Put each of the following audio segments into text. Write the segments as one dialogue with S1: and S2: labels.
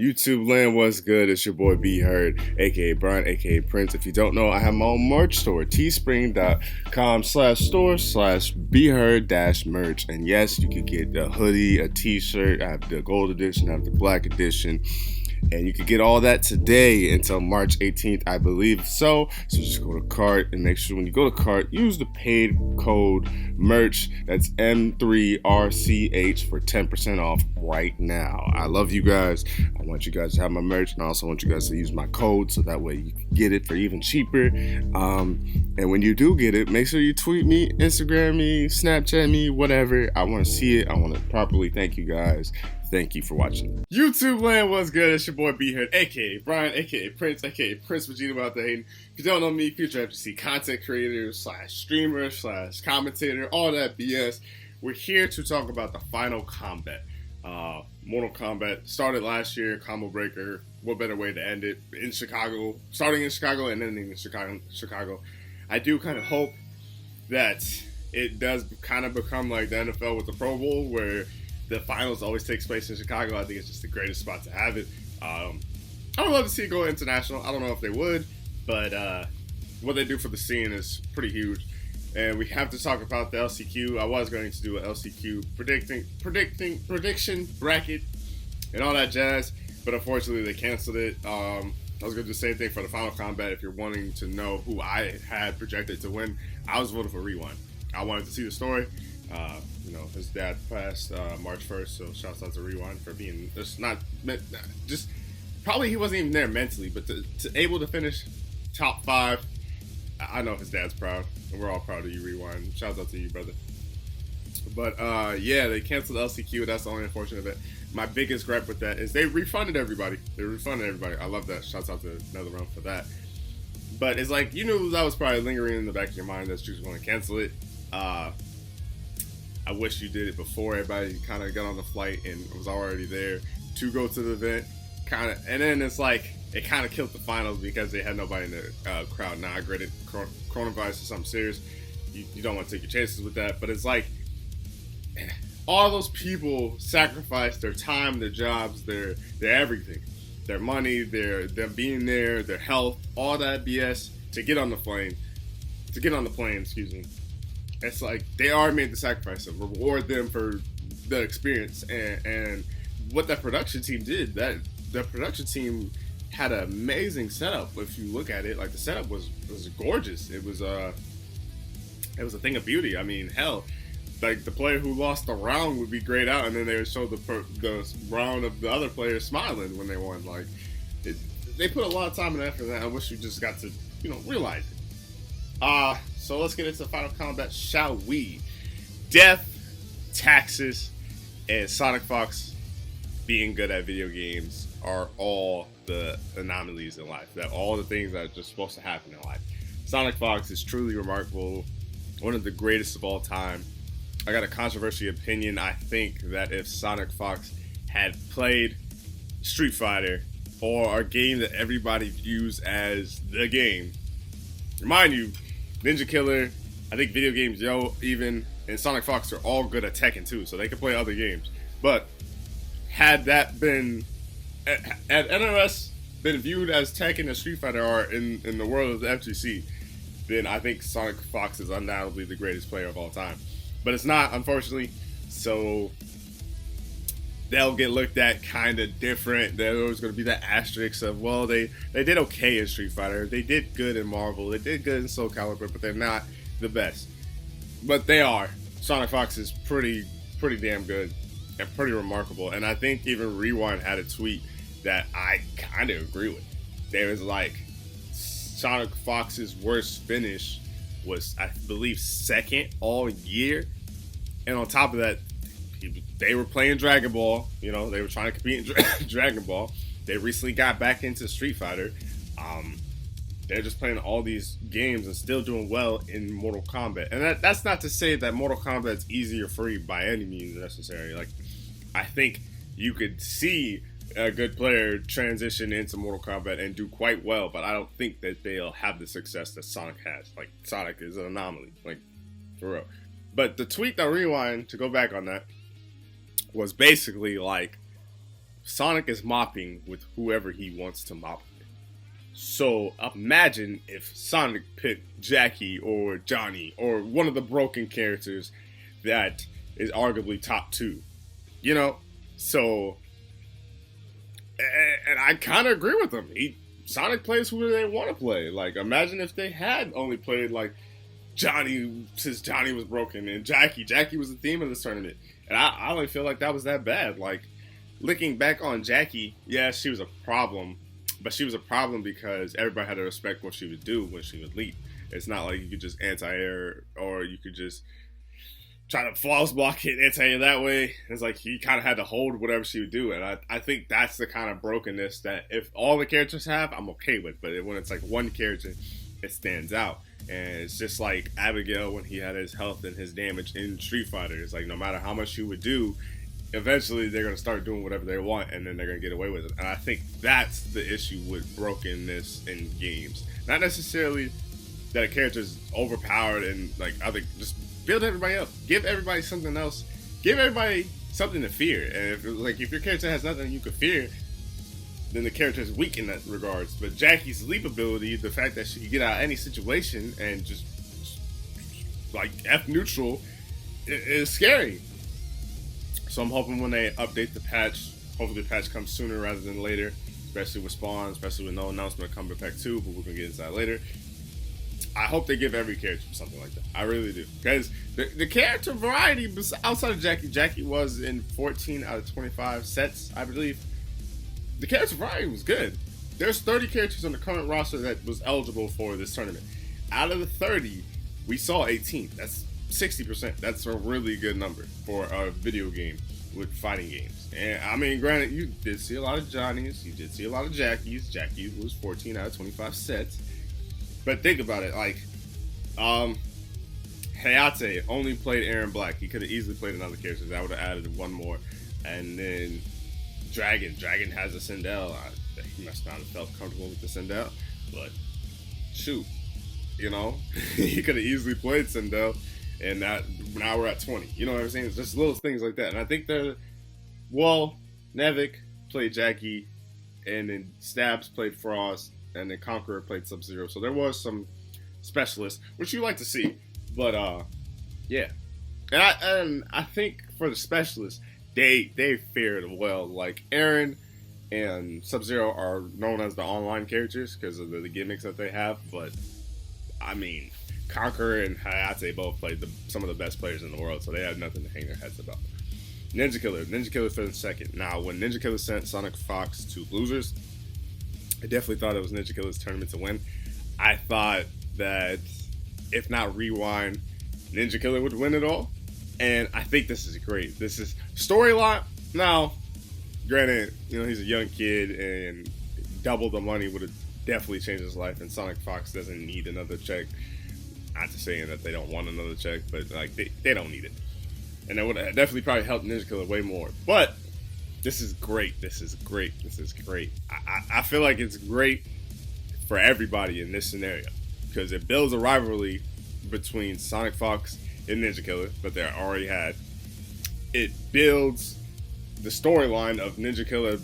S1: YouTube land, what's good? It's your boy Beheard, aka Brian, aka Prince. If you don't know, I have my own merch store, teespring.com/store/beheard-merch. And yes, you can get a hoodie, a t-shirt. I have the gold edition, I have the black edition. And you can get all that today until March 18th, I believe. So just go to cart and make sure when you go to cart, use the paid code merch. That's M3RCH for 10% off right now. I love you guys. I want you guys to have my merch, and I also want you guys to use my code so that way you can get it for even cheaper. And when you do get it, make sure you tweet me, Instagram me, Snapchat me, whatever. I want to see it. I want to properly thank you guys. Thank you for watching. YouTube land, what's good? It's your boy beheard, aka Brian, aka Prince, aka Prince Vegeta about the hating. If you don't know me, future FGC content creator / streamer / commentator, all that BS. We're here to talk about the final Kombat. Mortal Kombat started last year, combo breaker. What better way to end it in Chicago? Starting in Chicago and ending in Chicago. I do kind of hope that it does kind of become like the NFL with the Pro Bowl, where the finals always takes place in Chicago. I think it's just the greatest spot to have it. I would love to see it go international. I don't know if they would, but what they do for the scene is pretty huge. And we have to talk about the LCQ. I was going to do an LCQ prediction bracket and all that jazz, but unfortunately they canceled it. I was going to do the same thing for the final Kombat. If you're wanting to know who I had projected to win, I was voting for Rewind. I wanted to see the story. His dad passed March 1st, so shouts out to Rewind for being just probably he wasn't even there mentally, but to able to finish top 5. I know his dad's proud, and we're all proud of you, Rewind. Shouts out to you, brother. But yeah, they canceled LCQ. That's the only unfortunate bit. My biggest gripe with that is they refunded everybody. I love that. Shouts out to NetherRealm for that. But it's like, you knew that was probably lingering in the back of your mind that you was going to cancel it. I wish you did it before everybody kind of got on the flight and was already there to go to the event. And then it's like it kind of killed the finals because they had nobody in the crowd. Now, granted, coronavirus is something serious. You don't want to take your chances with that. But it's like all those people sacrificed their time, their jobs, their everything, their money, them being there, their health, all that BS to get on the plane. Excuse me. It's like they already made the sacrifice to reward them for the experience and what that production team did. That the production team had an amazing setup. If you look at it, like the setup was gorgeous. It was a thing of beauty. I mean, hell, like the player who lost the round would be grayed out, and then they would show the round of the other players smiling when they won. Like they put a lot of time and effort in that. I wish we just got to realize it. So let's get into the final Kombat, shall we? Death, taxes, and Sonicfox being good at video games are all the anomalies in life. That all the things that are just supposed to happen in life. Sonicfox is truly remarkable, one of the greatest of all time. I got a controversial opinion. I think that if Sonicfox had played Street Fighter, or a game that everybody views as the game, remind you, Ninja Killer, I think Video Games Yo, even, and Sonicfox are all good at Tekken too, so they can play other games. But had that been, had NRS been viewed as Tekken and Street Fighter are in the world of the FGC, then I think Sonicfox is undoubtedly the greatest player of all time. But it's not, unfortunately, so they'll get looked at kind of different. There's going to be that asterisk of, well, they did okay in Street Fighter. They did good in Marvel. They did good in Soul Calibur, but they're not the best. But they are. Sonicfox is pretty damn good and pretty remarkable. And I think even Rewind had a tweet that I kind of agree with. There was like, Sonicfox's worst finish was, I believe, second all year. And on top of that, they were playing Dragon Ball. They were trying to compete in Dragon Ball. They recently got back into Street Fighter. They're just playing all these games and still doing well in Mortal Kombat. And that's not to say that Mortal Kombat's easy or free by any means necessary. Like, I think you could see a good player transition into Mortal Kombat and do quite well, but I don't think that they'll have the success that Sonic has. Like, Sonic is an anomaly. Like, for real. But the tweet that Rewind, to go back on that, was basically like, Sonic is mopping with whoever he wants to mop with. So imagine if Sonic picked Jackie or Johnny or one of the broken characters that is arguably top 2. You know? So, and I kind of agree with him. Sonic plays who they want to play. Like, imagine if they had only played, like, Johnny, since Johnny was broken, and Jackie. Jackie was the theme of this tournament. And I don't feel like that was that bad. Like, looking back on Jackie, yeah, she was a problem. But she was a problem because everybody had to respect what she would do when she would leap. It's not like you could just anti-air or you could just try to false block it, anti-air that way. It's like he kind of had to hold whatever she would do. And I think that's the kind of brokenness that if all the characters have, I'm okay with. But when it's like one character, it stands out. And it's just like Abigail when he had his health and his damage in Street Fighter. It's like no matter how much you would do, eventually they're going to start doing whatever they want and then they're going to get away with it. And I think that's the issue with brokenness in games. Not necessarily that a character is overpowered and like other, just build everybody up. Give everybody something else. Give everybody something to fear. And if your character has nothing you could fear, then the character is weak in that regards. But Jackie's leap ability, the fact that she can get out of any situation and just like F neutral, is scary. So I'm hoping when they update the patch, hopefully the patch comes sooner rather than later, especially with Spawn, especially with no announcement of Kombat Pack 2, but we're going to get into that later. I hope they give every character something like that. I really do. Because the character variety outside of Jackie was in 14 out of 25 sets, I believe. The character variety was good. There's 30 characters on the current roster that was eligible for this tournament. Out of the 30, we saw 18. That's 60%. That's a really good number for a video game with fighting games. And I mean, granted, you did see a lot of Johnnies, you did see a lot of Jackies. Jackie was 14 out of 25 sets. But think about it, like, Hayate only played Aaron Black. He could have easily played another character. That would have added one more. And then Dragon has a Sindel. He must not have felt comfortable with the Sindel, but shoot, you know, he could have easily played Sindel. And now we're at 20. You know what I'm saying? It's just little things like that. And I think Nevik played Jackie, and then Stabs played Frost, and then Conqueror played Sub-Zero. So there was some specialists, which you like to see. But yeah. And I think for the specialists, they fared well. Like Aaron and Sub-Zero are known as the online characters because of the gimmicks that they have. But I mean, Conqueror and Hayate both played some of the best players in the world, so they had nothing to hang their heads about. Ninja Killer finished second. Now, when Ninja Killer sent Sonicfox to losers, I definitely thought it was Ninja Killer's tournament to win. I thought that if not Rewind, Ninja Killer would win it all. And I think this is great. This is storyline. Now, granted, you know, he's a young kid and double the money would have definitely changed his life, and Sonicfox doesn't need another check. Not to saying that they don't want another check, but like they don't need it. And that would have definitely probably helped Ninja Killer way more. But this is great. I feel like it's great for everybody in this scenario because it builds a rivalry between Sonicfox and Ninja Killer, but they already had. It builds the storyline of Ninja Killer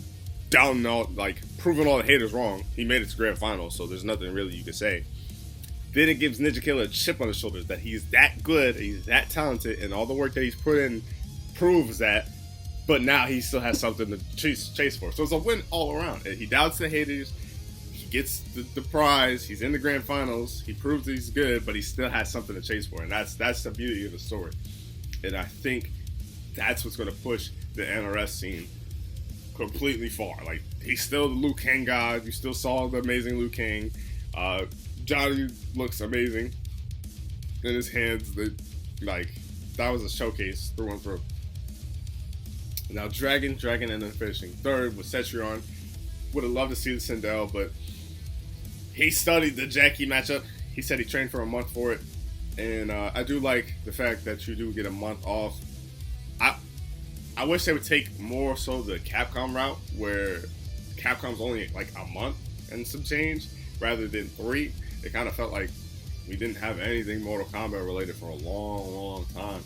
S1: down all, like proving all the haters wrong. He made it to grand final, so there's nothing really you can say. Then it gives Ninja Killer a chip on his shoulders that he's that good, he's that talented, and all the work that he's put in proves that. But now he still has something to chase for. So it's a win all around. And he doubts the haters. He gets the prize. He's in the grand finals. He proves that he's good, but he still has something to chase for. And that's the beauty of the story. And I think that's what's going to push the NRS scene completely far. Like, he's still the Liu Kang god. You still saw the amazing Liu Kang. Johnny looks amazing in his hands. That was a showcase through and through. Now Dragon, and then finishing third with Cetrion. Would have loved to see the Sindel, but he studied the Jackie matchup. He said he trained for a month for it, and I do like the fact that you do get a month off. I wish they would take more so the Capcom route, where Capcom's only like a month and some change, rather than 3. It kind of felt like we didn't have anything Mortal Kombat related for a long, long time.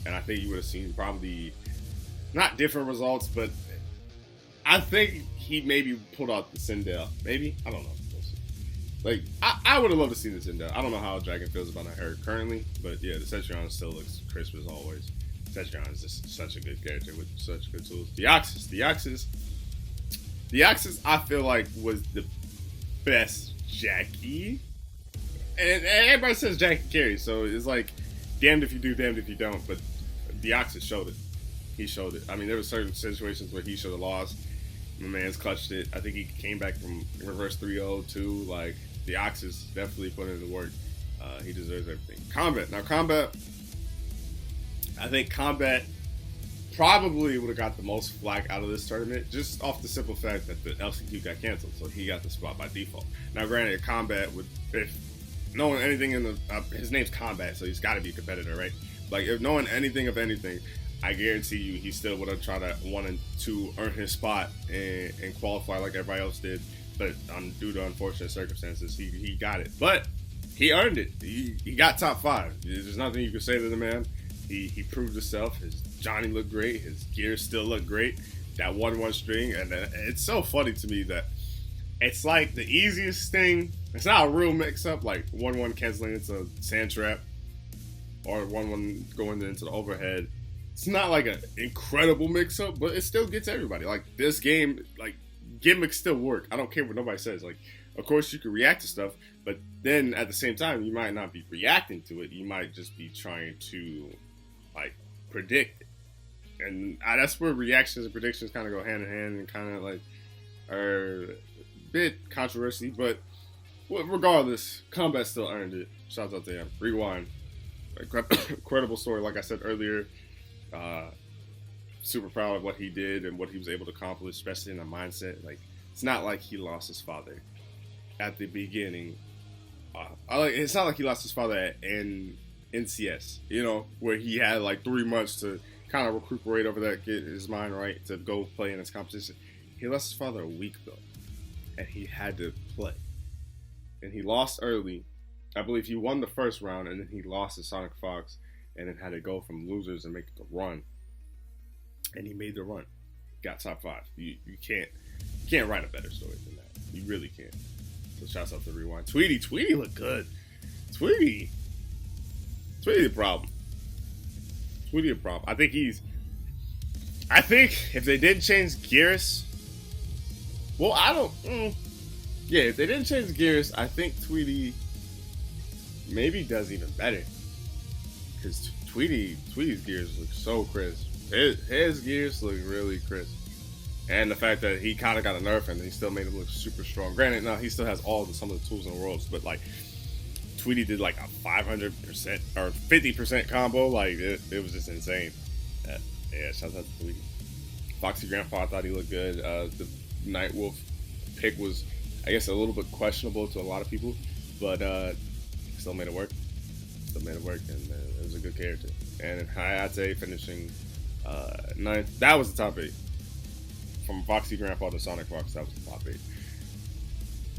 S1: And I think you would have seen probably not different results, but I think he maybe pulled out the Sindel. Maybe, I don't know. Like, I would have loved to see the Sindel. I don't know how Dragon feels about her currently, but yeah, the Cetrion still looks crisp as always. Cetrion is just such a good character with such good tools. The Oxys, I feel like was the best Jackie, and everybody says Jackie carries, so it's like damned if you do, damned if you don't. But the Oxys showed it. He showed it. I mean, there were certain situations where he should have lost. My man's clutched it. I think he came back from reverse 3-0 too. Like, the Oxys definitely put in the work. He deserves everything. Kombat. Now, I think Kombat probably would have got the most flack out of this tournament, just off the simple fact that the LCQ got canceled, so he got the spot by default. Now, granted, Kombat would, if knowing anything in the, his name's Kombat, so he's got to be a competitor, right? Like, if knowing anything of anything, I guarantee you he still would have tried to wanted to earn his spot and qualify like everybody else did. But due to unfortunate circumstances, he got it. But he earned it. He got top 5. There's nothing you can say to the man. He proved himself. His Johnny looked great. His gear still looked great. That 1-1 string. And it's so funny to me that it's like the easiest thing. It's not a real mix-up, like 1-1 canceling into sand trap or 1-1 going into the overhead. It's not like an incredible mix-up, but it still gets everybody. Like, this game, like, gimmicks still work. I don't care what nobody says. Like, of course you can react to stuff, but then at the same time, you might not be reacting to it. You might just be trying to, like, predict it. And that's where reactions and predictions kind of go hand in hand and kind of, like, are a bit controversy. But regardless, Kombat still earned it. Shout out to him. Rewind. Incredible story, like I said earlier. Super proud of what he did and what he was able to accomplish, especially in the mindset. Like, it's not like he lost his father at the beginning. It's not like he lost his father in NCS, you know, where he had like 3 months to kind of recuperate over that, get his mind right to go play in his competition. He lost his father a week though, and he had to play, and he lost early. I believe he won the first round, and then he lost to Sonicfox, and then had to go from losers and make the run. And he made the run. Got top 5. You can't write a better story than that. You really can't. So shouts out to Rewind. Tweety looked good. Tweety the problem. Tweety a problem. I think if they didn't change Gears, well, if they didn't change Gears, I think Tweety maybe does even better. Because Tweety's gears look so crisp. His gears look really crisp. And the fact that he kind of got a nerf and he still made him look super strong. Granted, no, he still has some of the tools in the world, but like Tweety did like a 500% or 50% combo. Like it was just insane. Yeah, shout out to Tweety. Foxy Grandpa, I thought he looked good. The Nightwolf pick was, I guess, a little bit questionable to a lot of people, but still made it work. And it was a good character. And Hayate finishing 9th. That was the top 8. From Foxy Grandpa to Sonicfox, that was the top 8.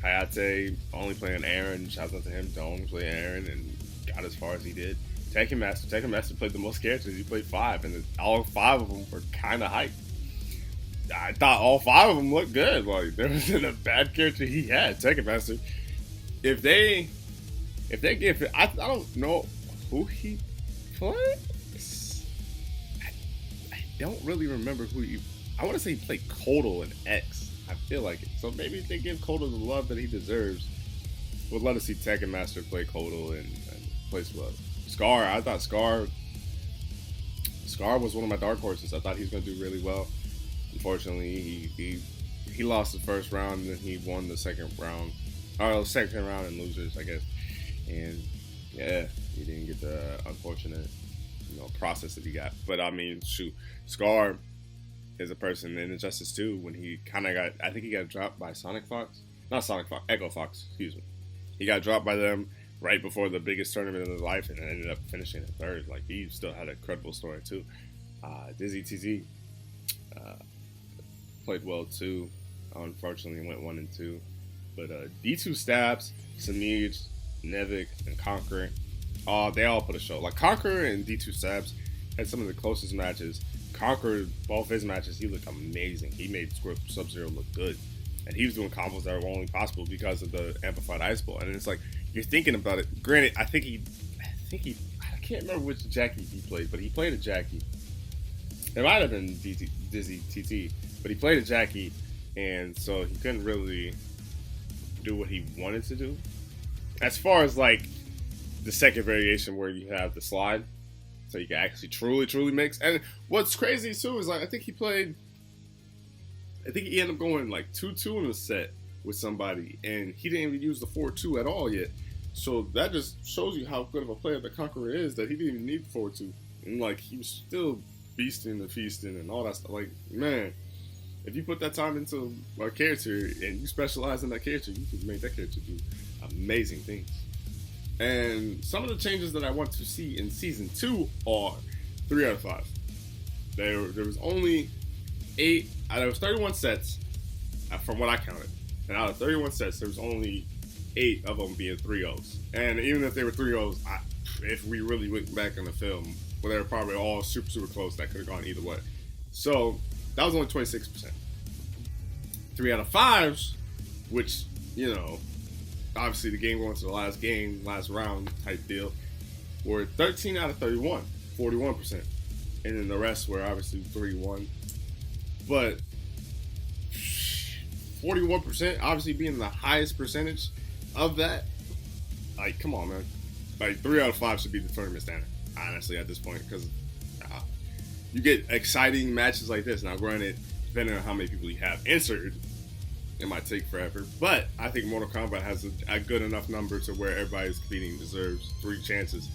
S1: Hayate only playing Aaron. Shout out to him. Don't play Aaron and got as far as he did. Tekken Master played the most characters. He played 5, and all 5 of them were kind of hyped. I thought all 5 of them looked good. Like, there wasn't a bad character he had. Tekken Master. If they give it, I don't know who he played. I don't really remember who he. I want to say he played Kodal in X. I feel like it. So maybe if they give Kodal the love that he deserves, we'd love to see Tekken Master play Kodal and play well. Scar, I thought Scar was one of my dark horses. I thought he was going to do really well. Unfortunately, he lost the first round, and then he won the second round. Or the second round in losers, I guess. And yeah, he didn't get the unfortunate, process that he got. But I mean, shoot, Scar is a person in Injustice 2 when he kind of I think he got dropped by Echo Fox, excuse me. He got dropped by them right before the biggest tournament of his life and ended up finishing in 3rd. Like, he still had a credible story too. Dizzy TZ played well too. Unfortunately, went 1 and 2. But D2 Stabs, Samij, Nevik, and Conqueror, they all put a show. Like, Conqueror and D2 Stabs had some of the closest matches Conquer, both his matches, he looked amazing. He made Sub-Zero look good. And he was doing combos that were only possible because of the amplified ice ball. And it's like, you're thinking about it. Granted, I can't remember which Jackie he played, but he played a Jackie. It might have been Dizzy TT, but he played a Jackie, and so he couldn't really do what he wanted to do. As far as like the second variation where you have the slide, so you can actually truly mix. And what's crazy too is like I think he ended up going like 2-2 in a set with somebody, and he didn't even use the 4-2 at all yet. So that just shows you how good of a player the Conqueror is, that he didn't even need 4-2. And like he was still beasting and feasting and all that stuff. Like, man, if you put that time into a character and you specialize in that character, you can make that character do amazing things. And some of the changes that I want to see in Season 2 are 3 out of 5. There was only 8, there was 31 sets from what I counted. And out of 31 sets, there was only 8 of them being 3-0s. And even if they were 3-0s, if we really went back in the film, well, they were probably all super close. That could have gone either way. So that was only 26%. 3 out of 5s, which, you know, obviously the game going to the last round type deal, were 13 out of 31, 41%. And then the rest were obviously 3-1. But 41% obviously being the highest percentage of that, like, come on, man. Like, 3 out of 5 should be the tournament standard, honestly, at this point, because you get exciting matches like this. Now, granted, depending on how many people you have inserted, it might take forever, but I think Mortal Kombat has a good enough number to where everybody's competing deserves 3 chances,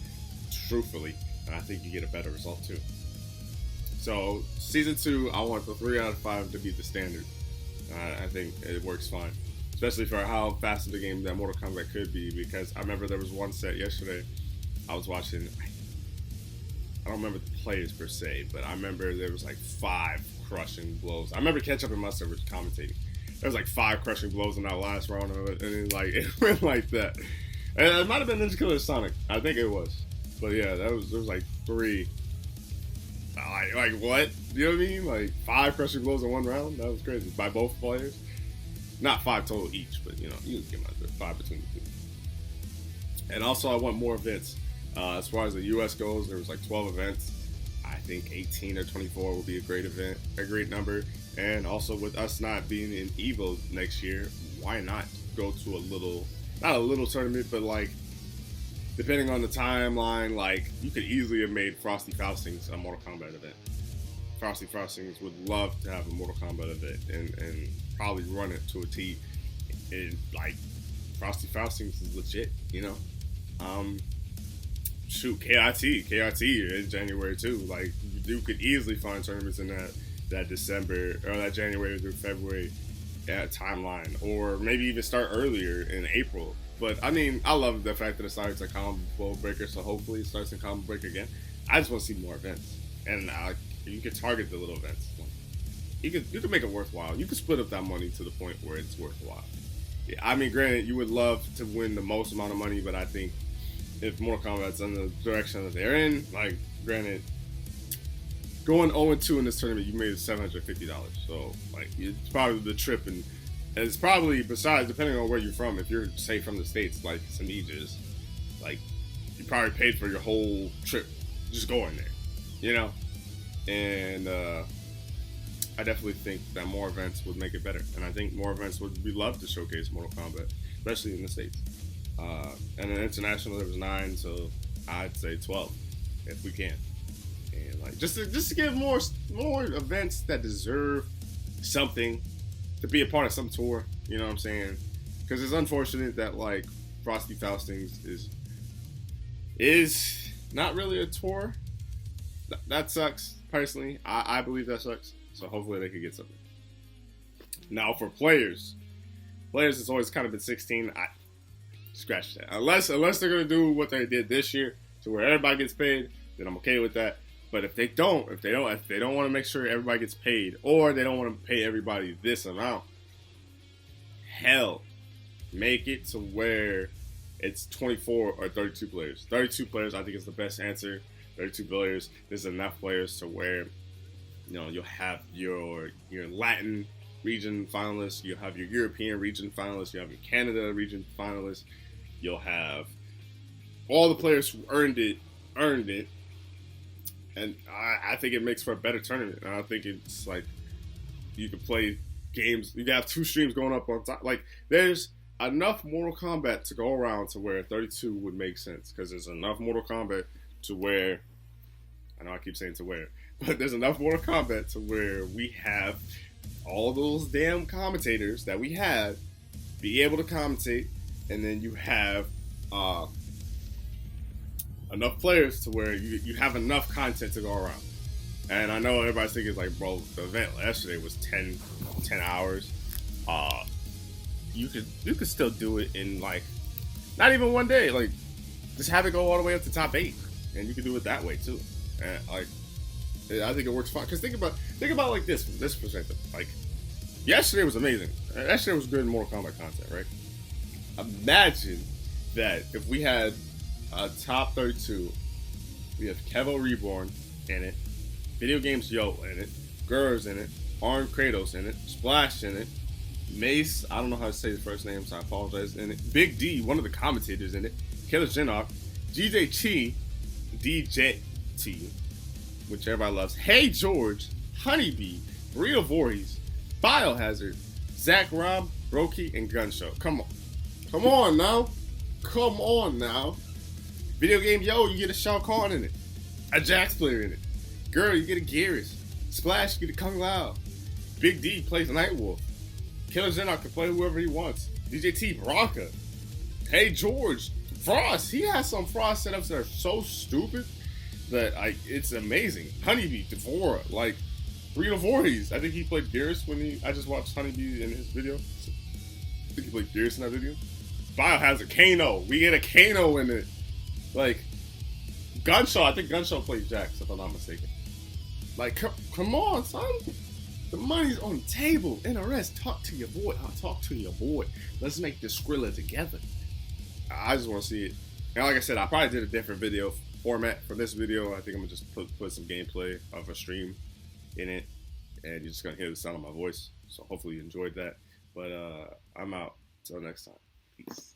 S1: truthfully, and I think you get a better result, too. So, Season 2, I want the 3 out of 5 to be the standard. I think it works fine. Especially for how fast of the game that Mortal Kombat could be, because I remember there was one set yesterday I was watching. I don't remember the players per se, but I remember there was like 5 crushing blows. I remember Ketchup and Mustard was commentating. There was like 5 crushing blows in that last round of it, and then like it went like that. And it might have been Ninja Killer Sonic. I think it was. But yeah, there was like 3. Like what? You know what I mean? Like 5 crushing blows in one round? That was crazy. By both players. Not 5 total each, but you know, you can get 5 between the 2. And also I want more events. As far as the US goes, there was like 12 events. I think 18 or 24 will be a great event, a great number. And also with us not being in EVO next year, why not go to not a little tournament, but like, depending on the timeline, like, you could easily have made Frosty Faustings a Mortal Kombat event. Frosty Faustings would love to have a Mortal Kombat event and probably run it to a T. And, like, Frosty Faustings is legit, you know? KIT in January, too. Like, you could easily find tournaments in that December, or that January through February timeline. Or maybe even start earlier in April. But, I mean, I love the fact that it starts at Combo Breaker, so hopefully it starts in Combo Breaker again. I just want to see more events. And you can target the little events. You could make it worthwhile. You could split up that money to the point where it's worthwhile. Yeah, I mean, granted, you would love to win the most amount of money, but I think if Mortal Kombat's in the direction that they're in, like, granted, going 0-2 in this tournament, you made $750. So, like, it's probably the trip, and it's probably, besides, depending on where you're from, if you're, say, from the States, like Samij is, like, you probably paid for your whole trip just going there, you know? And I definitely think that more events would make it better. And I think more events would be loved to showcase Mortal Kombat, especially in the States. And in international, there was 9, so I'd say 12 if we can. And like just to give more events that deserve something to be a part of some tour. You know what I'm saying? Because it's unfortunate that like Frosty Faustings is not really a tour. That sucks. Personally, I believe that sucks. So hopefully they could get something. Now for players it's always kind of been 16. I scratch that. Unless they're gonna do what they did this year, to where everybody gets paid, then I'm okay with that. But if they don't want to make sure everybody gets paid, or they don't want to pay everybody this amount, hell, make it to where it's 24 or 32 players. 32 players, I think, is the best answer. 32 players. There's enough players to where You'll have your Latin region finalists, you'll have your European region finalists, you have your Canada region finalists, you'll have all the players who earned it, and I think it makes for a better tournament. And I think it's like you can play games. You can have 2 streams going up on top. Like there's enough Mortal Kombat to go around to where 32 would make sense, because there's enough Mortal Kombat to where, I know I keep saying to where, but there's enough Mortal Kombat to where we have all those damn commentators that we had be able to commentate, and then you have enough players to where you have enough content to go around. And I know everybody's thinking like, bro, the event yesterday was 10 hours. You could still do it in like not even one day. Like just have it go all the way up to top 8, and you can do it that way too. And like I think it works fine. Because think about like this from this perspective. Like yesterday was amazing. Yesterday was good Mortal Kombat content, right? Imagine that if we had a top 32, we have Kevo Reborn in it, Video Games Yo in it, Gurr's in it, Arn Kratos in it, Splash in it, Mace, I don't know how to say his first name, so I apologize, in it, Big D, one of the commentators in it, Killer Shinnok, GJ Chi, DJ T, which everybody loves, Hey George, Honeybee, Burrito Voorhees, Biohazard, Zach Rob, Roki, and Gunshow. Come on now. Video Game Yo, you get a Shao Kahn in it, a Jax player in it. Girl, you get a Geras. Splash, you get a Kung Lao. Big D plays Nightwolf. Killer Shinnok can play whoever he wants. DJ T, Bronca. Hey George, Frost. He has some Frost setups that are so stupid that it's amazing. Honeybee, Devora, like Burrito Voorhees. I think he played Geras I just watched Honeybee in his video. I think he played Geras in that video. Biohazard, Kano. We get a Kano in it. Like Gunshaw, I think Gunshaw played Jax, if I'm not mistaken. Like, come on, son. The money's on the table. NRS, talk to your boy. I'll talk to your boy. Let's make this Skrilla together. I just want to see it. And like I said, I probably did a different video format for this video. I think I'm going to just put some gameplay of a stream in it. And you're just going to hear the sound of my voice. So hopefully you enjoyed that. But I'm out. Till next time. Peace.